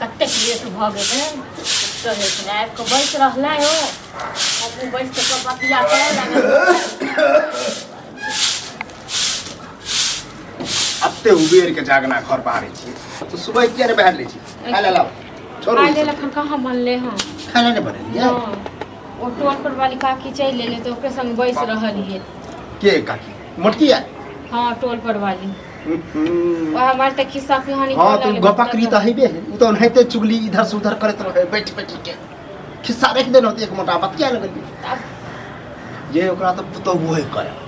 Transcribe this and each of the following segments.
कते लेट भ गेलै तो लेकिन आबि के बैस रहलै हो हम बैस के बतिया करे अत्ते उबेर के जागना घर बाहर छी तो सुबह किया ने बैठ ले छी खा ले लाओ छोड़ो खाए लखन कहाँ बनले हां खाना नहीं बनेलिए ओ टोल पर वाली काकी चल लेले तो ओकरे संग बैस रहलिए के काकी मोटकी है हां टोल पर वाली वह हमारे तक किस्सा कहानी हां तुम गपा करी त हइबे उ तो नहते चुगली इधर से उधर करत रहे बैठ बैठ के खिस्सा रख देनो एक मोटा बात क्या लगल ये ओकरा तो पुतो वो करे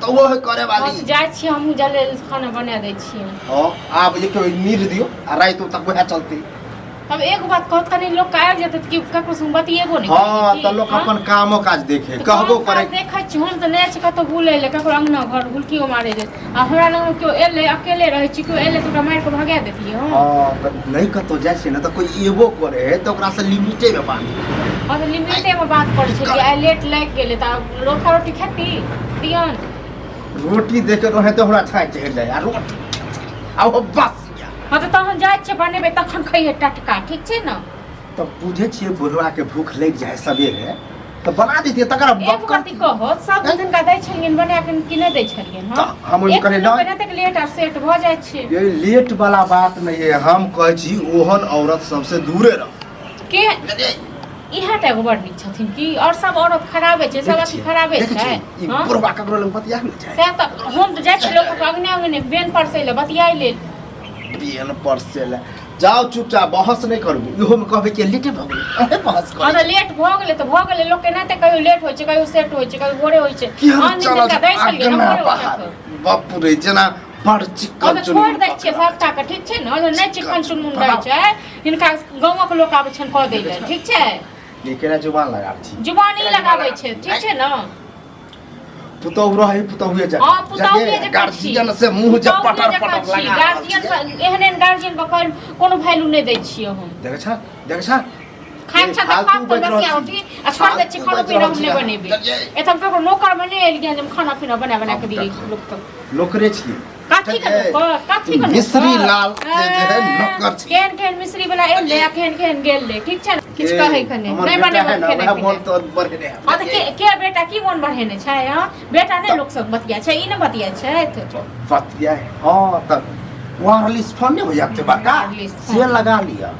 तो वो करे वाली जाय छी हमहु जले खाना बना दे छी हां आप एक नीर दियो आ रात तक वह चलती हम एक बात कहत कनी लोग काहे जते कि ककरो संग बतिएबो नहीं हां त लोग अपन कामो काज देखे कहबो करे देखै छी हम त नै छी कतो बुलै ले ककरो अंगना घर गुलकियो मारे दे आ हमरा लग क्यों एले अकेले रहै छी क्यों एले तो मार के भगा देती हां त नहीं कतो जाय छै न त कोई एबो करे त ओकरा से लिमिटे में बात हां त लिमिटे में बात पड़े छै कि आई लेट लाग गेले त रोटी रोटी खेती दियन रोटी देके रहे तो हमरा छाय चढ़ जाय आ रोटी आ बस हां त तहन जाय छै बनेबे तखन खइहे टटका ठीक छै न त बुझे छिए बुढ़वा के भूख लग जाय सबेरे त बना देतिए तकरा एक बात कहो सब दिन का दै छलियन बना के कि नै दै छलियन हां हम करे न बना तक लेट आ सेट भ जाय छै ये लेट वाला बात नहीं है हम कहै छी ओहन औरत सबसे दूरे रह के इहा त एगो बड़ नीक छथिन कि और सब औरत खराबे छै सब अथी खराबे छै हां बुढ़वा ककरो लग बतिया नै छै से त हम त जाय छी लोग के अगने अगने बेन पर से ले बतियाइ ले बेन पर से ले जाओ चुपचाप बहस नहीं करू इहो में कहबे कि लेटे भ गेलै अरे बहस कर अरे लेट भ गेलै त भ गेलै लोग के नाते कहियो लेट होय छै कहियो सेट होय छै कहियो भोरे होय छै हम दिन का दै छलियै न भोरे होय छै बाप रे जना बड़ चिकन चुन छोड़ दै छियै सबटा के ठीक छै न नै चिकन चुन मुन रहै छै हिनका गांव के लोग आबै छन क दै ले ठीक छै लेकिन जुबान लगा छी जुबानी लगाबै छै ठीक छै न पुतौह रही पुतौहे जा हां पुतौहे जे गार्जियन से मुंह जे पटर पटर लगा गार्जियन एहन गार्जियन पर कोनो वैल्यू नै दै छियै हम देख छ खान छ त खा तो बस आउटी आ छोड़ दे छी खाना पीना हम नै बनेबे एतम ककरो नौकर बने एलियै हम खाना पीना बना के दिए लोग तक नौकरे छी काठी का मिस्त्री लाल जे है नौकर छी केन मिस्त्री वाला एले आ केन गेल ले ठीक छै किछ कहै खने नै बने ना मन तो बढ़े नै हां त के बेटा की मन बढ़ेने छै हां बेटा नै लोग सब बतिया छै ई नै बतिया छै बतिया हां त वायरलेस फोन नहीं हो जाते बाका से लगा लिया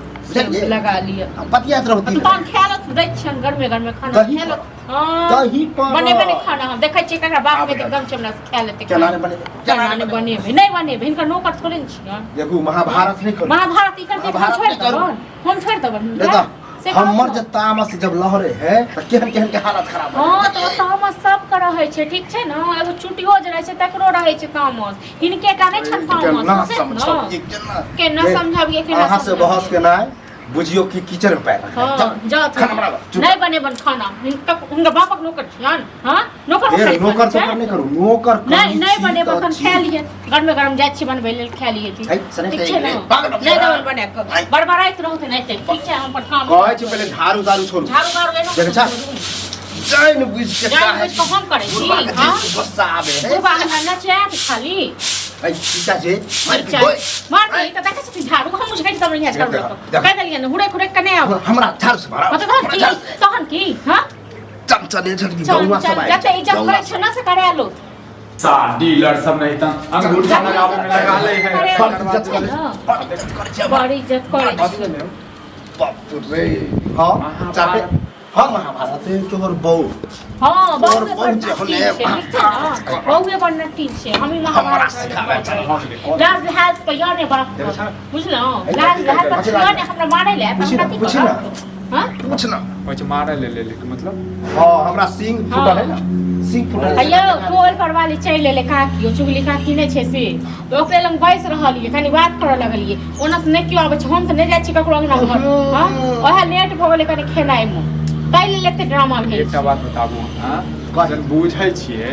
लगा लिया बतिया रहती तो खेलत दै छन घर में खाना खेलत हां दही पर बनेबे नहीं खाना हम देखै छी ककरा बाप में एकदम चमड़ा से खा लेते केना नहीं बनेबे नहीं बनेबे इनका नौकर थोड़े न छी देखू महाभारत नहीं करू महाभारत ई करके छोड़ दबन हम छोड़ दबन हमर जे तामस जब लहरे है त केहन के हालत खराब हां तो तामस सब का रहे छै ठीक छै न एगो छुट्टियो जे रहे छै तकरो रहे छै तामस हिनके का नै छन तामस ना समझो के न समझाबिए के अहाँ से बहस के ना बुझियो कि किचन में पैर हां जा खाना बनाबो नहीं बनेबन खाना उनका बापक नौकर छियन हां नौकर तो नहीं करू नौकर नहीं बनेबो तन खा लिए गरम जाय छी बनबै लेल खा लिए ठीक छै नहीं दवन बना के बड़बड़ाइत रहते नहीं ठीक छै हम पर काम कहै छी पहले झाड़ू छोड़ झाड़ू लेना देख छ जान बुझ के काहे तो हम करे छी हां गुस्सा आवे है तू बाहर ना चाट खाली आई सीता जे मार दे त देखै छी झाड़ू हम मुझे कहि तब यहाँ झाड़ू कह देलिए न हुड़े कने आब हमरा झाड़ू से मारा तहन की हां चमचने झगड़ी गौवा सब आए जते इज्जत करे छ ना से करे आलो सा डीलर सब नहीं त अंगूठा लगावे में लगा ले है बड़ी इज्जत करे बाप रे हां चाहे हां महाभारत तोहर बहु हां बहुत बहुए बनना ठीक छै हम महाभारत सिखावे छै लाज हाथ पे याने बात बुझलो लाज हाथ पे याने हमरा मारे ले पूछ ना हां पूछ ना कुछ मारे ले मतलब हां हमरा सिंह फुटल है ना सिंह फुटल है अयो टोल पर वाली चल ले काकी चुगली काकी नै छै से तो ओकरे लंग बैस रहलिए कनी बात करे लगलिए ओना त नै कियो आबै छै हम त नै जाय छी ककरो अंगना घर हां ओहे लेट भ गेलै कनी खेनाइ में तै लेते ड्रामा भेल एकटा बात बताबू हां जन बुझै छियै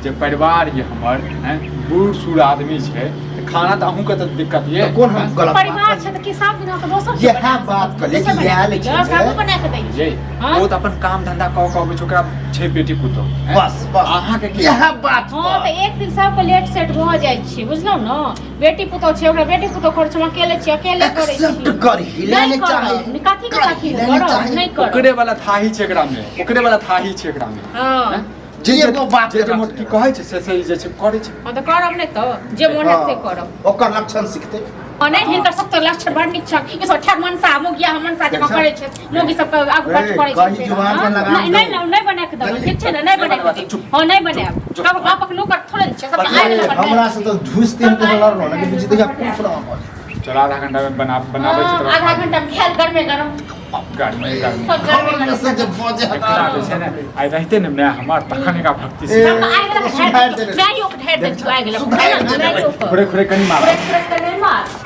जे परिवार ये हमर हैं बूढ़ सूढ़ आदमी छै खाना तो अहूँ के तो दिक्कत ये तो कौन हम गलत परिवार बात छै त कि सब दिन तो दोसर ये है बात कर लेकिन यार सब बना के दै ये हाँ? वो तो अपन काम धंधा कह के ओकरा छे बेटी पुतो बस बस अहाँ के की यह बात हाँ तो एक दिन सबके लेट सेट भ जाइ छै बुझलौ न बेटी पुतो छै ओकरा बेटी पुतो कर छै अकेले छै अकेले करे छै एक्सेप्ट कर हिलाने चाहे कथी के कथी नहीं कर ओकरे वाला थाही छै एकरा में ओकरे वाला थाही छै एकरा में हां जे एगो बात जे मोटकी कहै छै से जे छै करे छै हां त करब नै त जे मन है से करब ओकर लक्षण सीखते अने हिनकर सब तो लक्षण बड़ नीक छ ई सब ठग मनसा मोगिया मनसा जमा करे छै मोगी सब के आगू बात करे छै कहीं जुबान पर लगा नहीं बना के दो ठीक छै ना नहीं बना के हां नहीं बनाब कब बापक नौकर थोड़े छै सब आइ हमरा से तो झूस तीन के लड़ रहा कि बुझी देखा पूरा चल आधा घंटा में बनाबै छै आधा घंटा में खेल गरमे गरम गाड़ी में सब गरमे गरम से जब बजे एकरा जे छै ने आइ रहते ने मैं हमार तखन का भक्ति से आइ गेला मैं यो ढेर दे छु आइ गेला खुरे खुरे कनी मार नहीं मार